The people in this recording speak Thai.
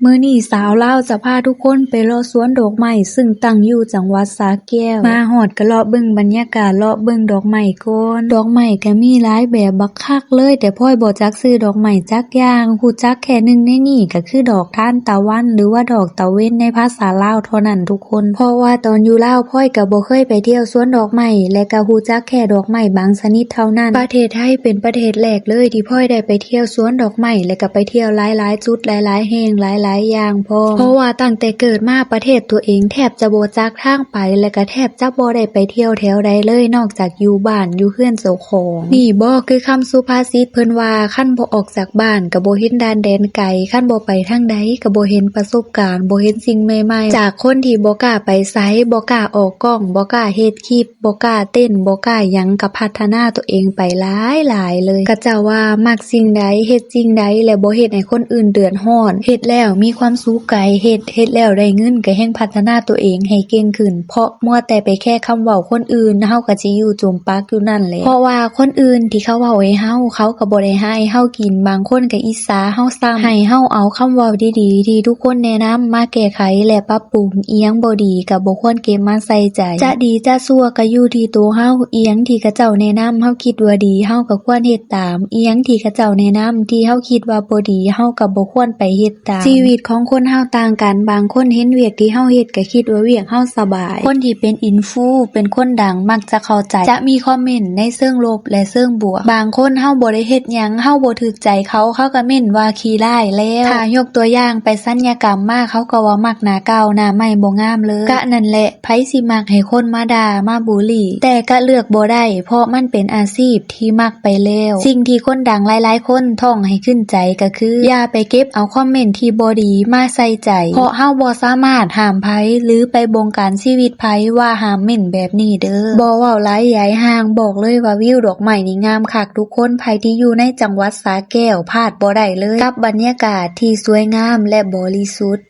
มื้อนี้สาวลาวจะพาทุกคนไปเลาะสวนดอกไม้ซึ่งตั้งอยู่จังหวัดสระแก้วมาฮอดก็เลาะเบิ่งบรรยากาศเลาะเบิ่งดอกไม้ก่อนดอกไม้ก็มีหลายแบบบักคักเลยแต่พลอยบ่จักชื่อดอกไม้จักอย่างฮู้จักแค่หนึ่งในนี้ก็คือดอกทานตะวันหรือว่าดอกตะเว้นในภาษาลาวเท่านั้นทุกคนเพราะว่าตอนอยู่ลาวพลอยก็บ่เคยไปเที่ยวสวนดอกไม้และก็ฮู้จักแค่ดอกไม้บางชนิดเท่านั้นประเทศไทยเป็นประเทศแรกเลยที่พลอยได้ไปเที่ยวสวนดอกไม้และก็ไปเที่ยวหลายๆจุดหลายๆแห่งหลายๆอย่างเพราะว่าตั้งแต่เกิดมาประเทศตัวเองแทบจะบ่จักทางไปและก็แทบจะบ่ได้ไปเที่ยวแถวใดเลยนอกจากอยู่บ้านอยู่เรือนเจ้าของนี่บ่คือคำสุภาษิตเพิ่นว่าคันบ่ออกจากบ้านก็บ่เห็นด่านแดนไกลคันบ่ไปทางใดก็บ่เห็นประสบการณ์บ่เห็นสิ่งใหม่ๆจากคนที่บ่กล้าไปไสบ่กล้าออกกล้องบ่กล้าเฮ็ดคลิปบ่กล้าเต้นบ่กล้าหยังก็พัฒนาตัวเองไปหลายๆเลยก็เจ้าว่ามักสิ่งใดเฮ็ดสิ่งใดและบ่เฮ็ดให้คนอื่นเดือดร้อนเฮ็ดแล้วมีความสุขก็เฮ็ดแล้วได้เงินก็แฮ่งพัฒนาตัวเองให้เก่งขึ้นเพราะมัวแต่ไปแค่คำเว้าคนอื่นเฮาก็สิอยู่จมปักอยู่นั่นแหละเพราะว่าคนอื่นที่เขาเว้าให้เฮาเขาก็บ่ได้ให้เฮากินบางคนก็อิจฉาเฮาซ้ำให้เฮาเอาคำเว้าดีๆที่ทุกคนแนะนำมาแก้ไขและปรับปรุงอิหยังบ่ดีก็บ่ควรเก็บมาใส่ใจจะดีจะชั่วก็อยู่ที่ตัวเฮาอิหยังที่เขาเจ้าแนะนำเฮาคิดว่าดีเฮาก็ควรเฮ็ดตามอิหยังที่เขาเจ้าแนะนำที่เฮาคิดว่าบ่ดีเฮาก็บ่ควรไปเฮ็ดตามชีวิตของคนเฮาต่างกันบางคนเห็นเวียกที่เฮาเฮ็ดก็คิดว่าเวียกเฮาสบายคนที่เป็นอินฟูเป็นคนดังมักจะเข้าใจจะมีคอมเมนต์ในเชิงลบและเชิงบวกบางคนเฮาบ่ได้เฮ็ดหยังเฮาบ่ถูกใจเขาก็เม้นว่าขี้ร้ายแล้วถ้ายกตัวอย่างไปศัลยกรรมมาเขาก็ว่ามักหน้าเก่าหน้าใหม่บ่งามเลยก็นั่นแหละไผสิมักให้คนมาด่ามาบูลลี่แต่ก็เลือกบ่ได้เพราะมันเป็นอาชีพที่มักไปแล้วสิ่งที่คนดังหลายๆคนท่องให้ขึ้นใจก็คืออย่าไปเก็บเอาคอมเมนต์ที่บ่ดีมาใส่ใจเพราะเฮาบ่สามารถห้ามไผหรือไปบงการชีวิตไผว่าห้ามเม่นแบบนี้เด้อบ่เว้าหลายใหญ่ห่างบอกเลยว่าวิวดอกไม้นี่งามคักทุกคนไผที่อยู่ในจังหวัดสระแก้วพลาดบ่ได้เลยกับบรรยากาศที่สวยงามและบริสุทธิ์